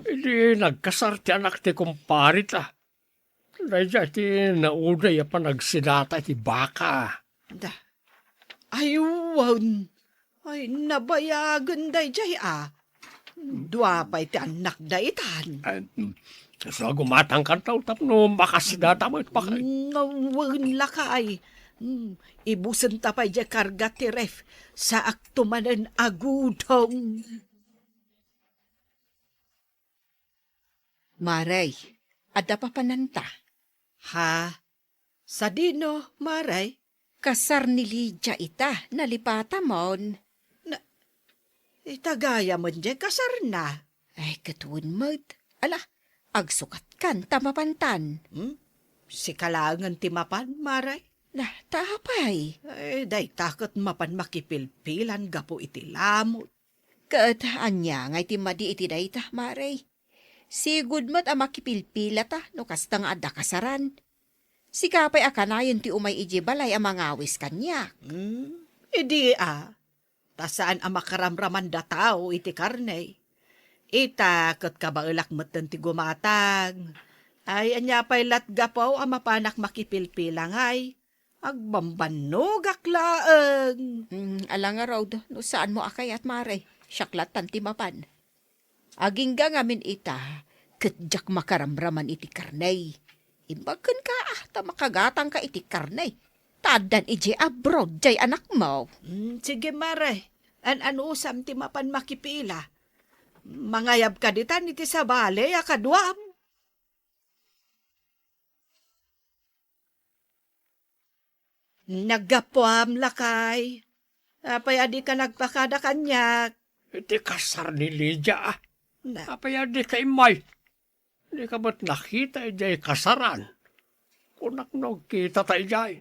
Hindi nagkasar ti anak ti kumparit Radya ti nauday pa nagsidata ti baka. Aywan. Ay, nabayagan day jay Dua pa iti anak daitan. So gumatang kantaw tapno makasidata mo ito bakay. Ngawan lakay. Ibusan tapay jay karga ti ref sa aktumanan agudong. Maray, ada pa pananta. Ha? Sa dino, maray? Kasar ni Lydia ita, nalipata mon. Itagaya mo dyan, kasar na. Ay, katuon mo't. Ala, agsukat kan, tamapantan. Si kalangan timapan, maray? Nah, tapay. Ay, day takot mapan makipilpilan gapo iti lamot. Kaataan niya ngay timadi iti dayta, maray. Sigud mat ang makipilpila ta, no kastang ada kasaran. Si kapay akanayon ti umay iji balay ang mangawis kanya. Idi tasaan ang makaramraman da tao iti karne. Ita kat kabailak matan ti gumatang. Ay, anya pa'y latgapaw ang mapanak makipilpilang ay. Agbambanogak laeng. Alang nga raw, no saan mo akay at mare, syaklat tantimapan. Aging ga ngamin ita, kadyak makaramraman iti karnay. Imbagan ka ta makagatang ka iti karnay. Tadan iji abroad, jay anak mo. Sige mare, ano usam ti mapan makipila. Mangayab ka ditan iti sa bale, akadwam. Naggapuam lakay. Apay adi ka nagpakada kanyak. Iti kasar ni Lydia ah. Na, Apaya di ka imay. Di ka ba't nakita ijay kasaran? Kunak kita ta ijay.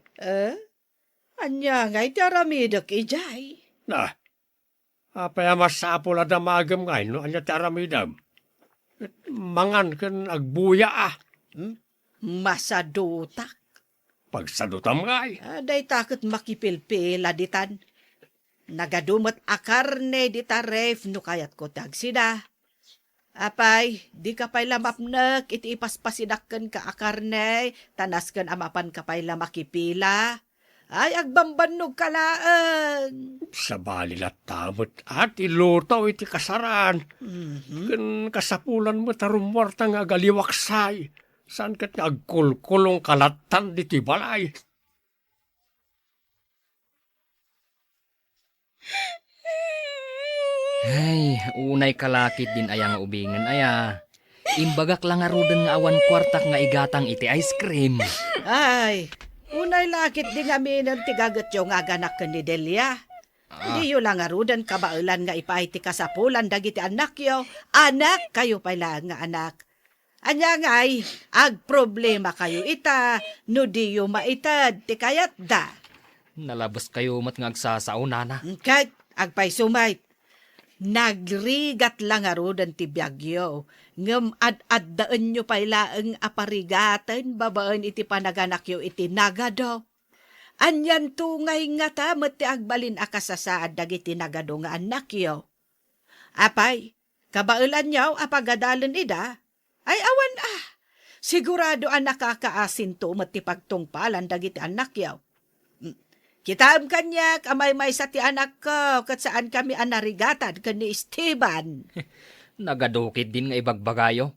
anya ngay taramidok ijay. Na, apaya masapol at amagam ngay no, anya taramidam. Mangan kan agbuya ah. Masadutak. Pagsadutam ngay. Day takot makipilpila ditan. Nagadumot akarne dita ref no kayat ko tagsida. Apay, di ka pa'y lamapnek, iti ipaspasidakken ka akarne, tanasken amapan ka pa'y lamakipila. Ay, agbambanog ka laan. Sa bali tamot at ilutaw iti kasaran. Kan kasapulan mo tarumwarta nga galiwaksay. Saan kat nga agkulkulong kalatan diti balay. Ay, unay kalakit din aya nga ubingan aya. Imbagak lang nga rudan nga awan kwartak nga igatang iti ice cream. Ay, unay lakit di nga minan tigagat yung aganak ni Delia. Di yung lang arudan kabailan nga ipaiti kasapulan dagiti anak yo. Anak kayo pala nga anak. Anya ngay, ag problema kayo ita, no di yung maitad, ti kayat da. Nalabas kayo mat nga agsasao, nana. Kahit agpay sumay. Nagrigat lang arudan ti biyagyo. Ngem ad-addaan nyo pailaeng aparigatan, babaan iti panaganak yo iti nagado. Anyan tungay nga ta, ti agbalin akasasaad dagiti nagado nga anak yo. Apay, kabailan nyo apagadalan ida, ay awan sigurado ang nakakaasin to ti pagtungpalan dagiti anak yo. Kitaam kanyak, amay may sa ti anak ko, kat saan kami anarigatan ka ni Esteban. Nagadukit din nga ibagbagayo.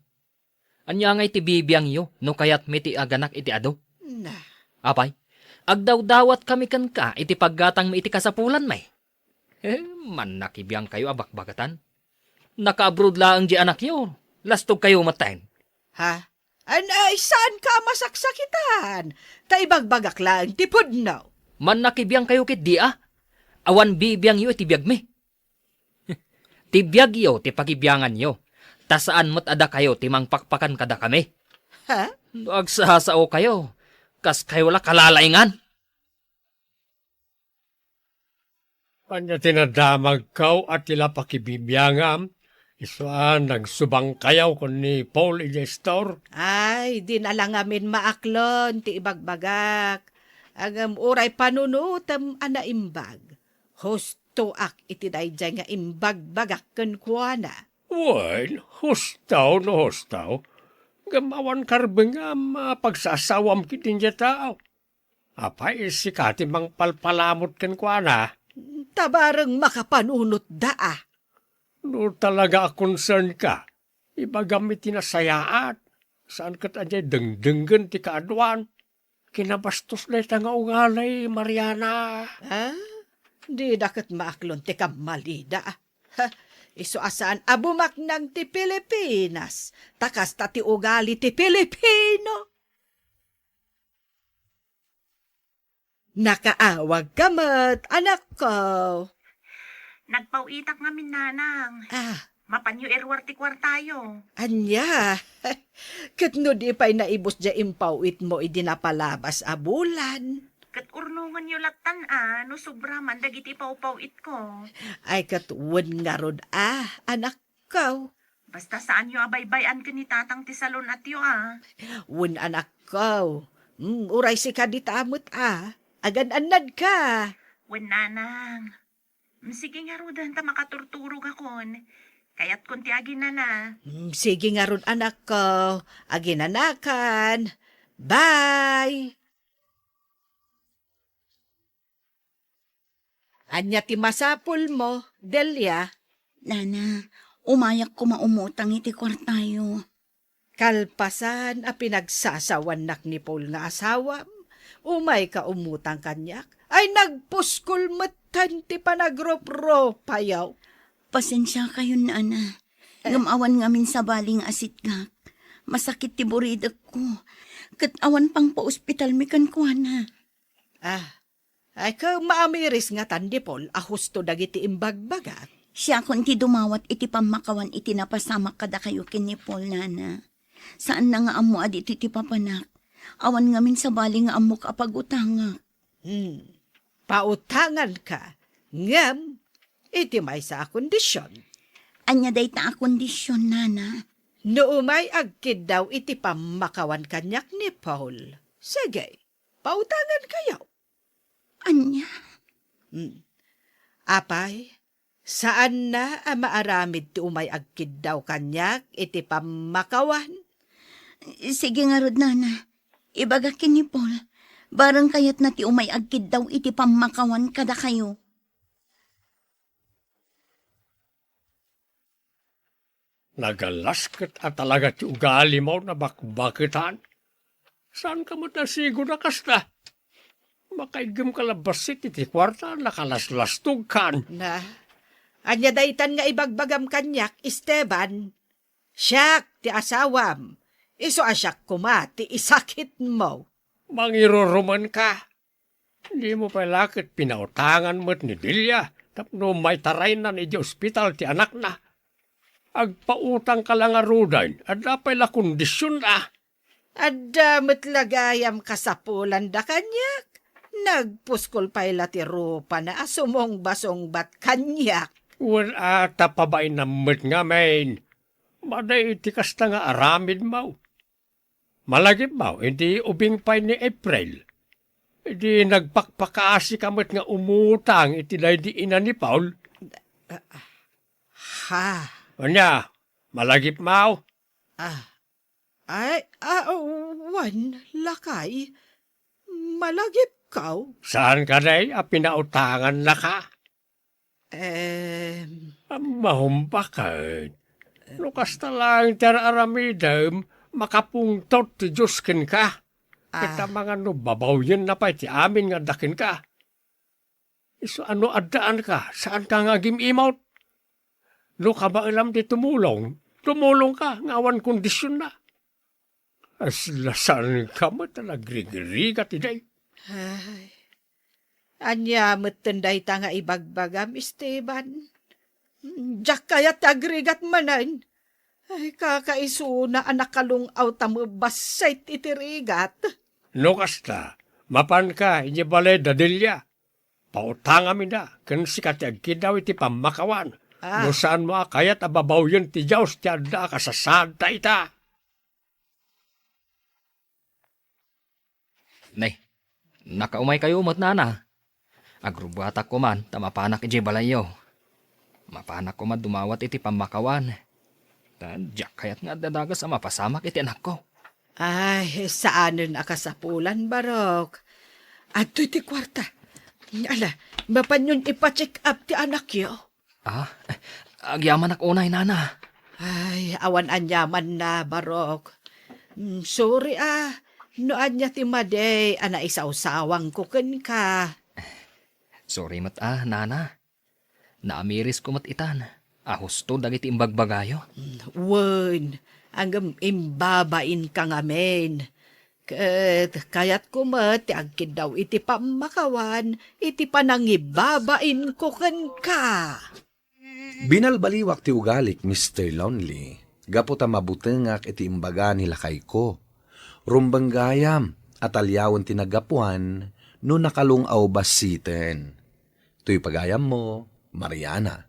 Anya nga iti bibiyang yo, no kayat miti aganak iti ado. Na, Apay, agdaw-dawat kami kan ka, iti paggatang mi iti kasapulan may. Man nakibiyang kayo abakbagatan. Naka-abroad lang di anak yo, lastog kayo matayin. ha? Anay, saan ka masaksakitan? Ta ibagbagak lang, tipod no. Man nakibiyang kayo kit di ah. Awan bibiyang yo iti biyag mi. Ti biyag yo, ti pagibyangan yo. Tasaan mo't ada kayo, ti mangpakpakan kada kami. Ha? Agsasao kayo, kas kayo la kalalaingan. Kanya tinadamag kaw at tila pakibibiyangam. Isuan nagsubang kayaw ko ni Paul Igestor. Ay, di na lang amin maaklon, ti ibagbagak. Agam uray panunutam ana imbag. Husto ak iti dayjay nga imbag bagak ken kuana. Well, hustaw no hustaw. Gamawan karbeng nga pagsasawam kitin dya tao. Apay, sikati mang palpalamot ken kuana. Tabareng makapanunot daa. No talaga concern ka. Ibagamit tinasayaat. Saan kat anjay dengdenggen ti kaadwan. Kinabastos na nga ungalay, Mariana. Ha? Di dakat maaklon ti kamalida. Ha? Iso asaan abumak ng ti Pilipinas. Takas ta ti ugali ti Pilipino. Nakaawag kamat, anak ko. Nagpauitak nga minanang. Mapanyo erwar ti kwartayo. Anya, katno di pa'y naibos dya impawit mo idinapalabas a bulan. Kat urnungan yo latan no sobra man dagiti pawpawit ko. Ay katuwan nga rod anak ko. Basta saan yo abaybayan ka ni tatang ti salon at yo Wen anak ko, uray si kaditamot agan-anad ka. Wen nanang. Sige nga rodan ta makaturturog akon. Kayat kunti agi na. Sige nga ron anak ko, aginanakan. Bye! Anya ti masapul mo, Delia. Nana, umayak ko maumutang iti kwartayo. Kalpasan a pinagsasawanak ni Paul nga asawam. Umay ka umutang kanyak. Ay nagpuskol matan ti panagropro payaw. Pasensya kayo, Nana. Ngamawan ngamin sa baling asitgak. Masakit ti buridag ko. Kat awan pang pa-ospital mi kan kuana. Ay ka maamiris nga tandi Paul, ahusto dagiti imbagbagat. Siya kun ti dumawat iti pamakawan iti napasamak kada kayo kini Paul, Nana. Saan na nga amo adi iti papanak? Awan ngamin sa baling nga amo kapag-utanga. Pautangan ka. Ngam, iti may sa kondisyon. Anya day ta kondisyon, Nana. No umay agkid daw iti pamakawan kanyak ni Paul. Sige, pautangan kayo. Anya? Apay, saan na maaramid ti umay agkid daw kanyak iti pamakawan? Sige nga rod, Nana. Ibagakin ni Paul. Barang kayat na ti umay agkid daw iti pamakawan kada kayo. Nagalasket at talaga ti ugali mo na bakbakitan. Saan ka mo nasigo na kasta? Makaigim kalabasit iti kwarta nakalaslastog kan. Na, anya daytan nga ibagbagam kanyak, Esteban. Siyak ti asawam. Iso asyak kumati, isakit mo. Mangiruruman ka. Hindi mo palakit pinautangan mo't ni Delia. Tapno may taray na ni di ospital ti anak na. Agpautang ka lang arudan at napay la kondisyon na. Adamot lagayam kasapulan da kanyak. Nagpuskol pa'y lati rupa na asumong basong bat kanyak. Wala tapabay na mo't nga main. Maday iti kasta nga aramid mo. Malagip mo, hindi ubing pa'y ni April. Hindi nagpakpakaasi kamot nga umutang iti di ina ni Paul. Ha? Anya, malagip mo? Wan, lakay. Malagip kaw? Saan ka day, pinautangan na ka? Mahumpa ka. Lukas talang tararamidam, makapungtot ti Diyos ken ka. Kita mga babawin na pa ti amin nga dakin ka. Iso ano adaan ka, saan ka nga gimimot? No ka ba alam di tumulong? Tumulong ka, ngawan kondisyon na. Aslasan ka mo talagrigriga tiday. Ay, anya matenday ta nga ibagbagam, Esteban. Diyak kaya tagrigat manan. Ay, kakaisuna anak kalungaw tamo basay titirigat. No kasta, mapan ka, inye balay dadilya. Pautang amin na, kan sikat agkidaw iti pamakawan. No saan mo kayat ababaw yun ti Diyos ti adda ka sa santa ita. Nay, nakaumay kayo umot, Nana. Agrubatak ko man, tamapanak iji balayo. Mapanak ko man dumawat iti pamakawan. Tadyak kayat nga dadagas sa mapasamak iti anak ko. Ay, saanon akasapulan, Barok? At iti kwarta. Ala, mapan yun ipacheck up ti anak yo. Agyaman ak unay, Nana. Ay, awan anyaman na, Barok. Sorry no anya ti maday, ana isaw-sawang kuken ka. Sorry mat Nana. Naamiris ko mat itan. Ahusto dagiti imbagbagayo. Wen, anggam imbabain ka ngamen. Kayat ko mat, agkid daw iti pamakawan, iti panangibabain ko ka. Binalbaliwak ti ugalik, Mr. Lonely. Gaputa mabutengak iti imbaga nila kay ko. Rumbanggayam at alyawan tinagapuan no nakalungaw basiten. Tuy pagayam mo, Mariana.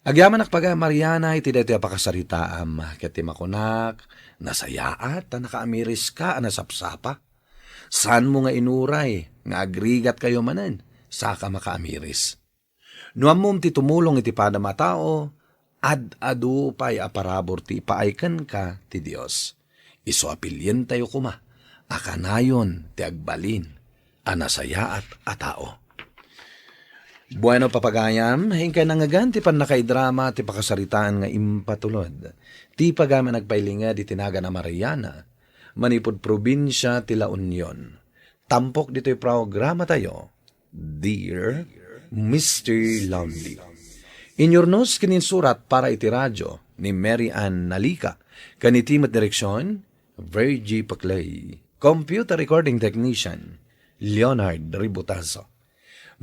Agyaman akpaga Mariana iti deti apakasaritaam ket ti makunak nasayaat ta nakaamiris ka nasapsapa. Saan mo nga inuray nga agrigat kayo manen saka makaamiris. No ammom ti tumulong iti pada matao Ad-adu pa'y aparabor ti paaykan ka ti Dios. Iso apilyen tayo kuma, akanayon ti agbalin, anasaya at atao. Bueno papagayam, hingkay nangagan ti panakaidrama ti pakasaritaan nga impatulod. Ti pagama nagpailinga di tinaga na Mariana, manipod probinsya ti La Union. Tampok dito'y programa tayo, Dear Mr. Lonely. Inyornos kininsurat para iti radyo ni Mary Ann Nalika, kanitimat direksyon, Virgie Paclay. Computer recording technician, Leonard Ributazo.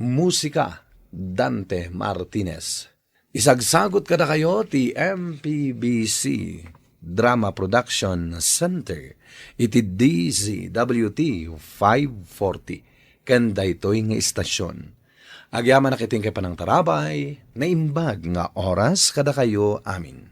Musika, Dante Martinez. Isagsagot kada kayo ti MPBC Drama Production Center iti DZWT 540 kanda ito'y nga istasyon. Agyaman nakiting kay panang tarabay, naimbag nga oras kada kayo amin.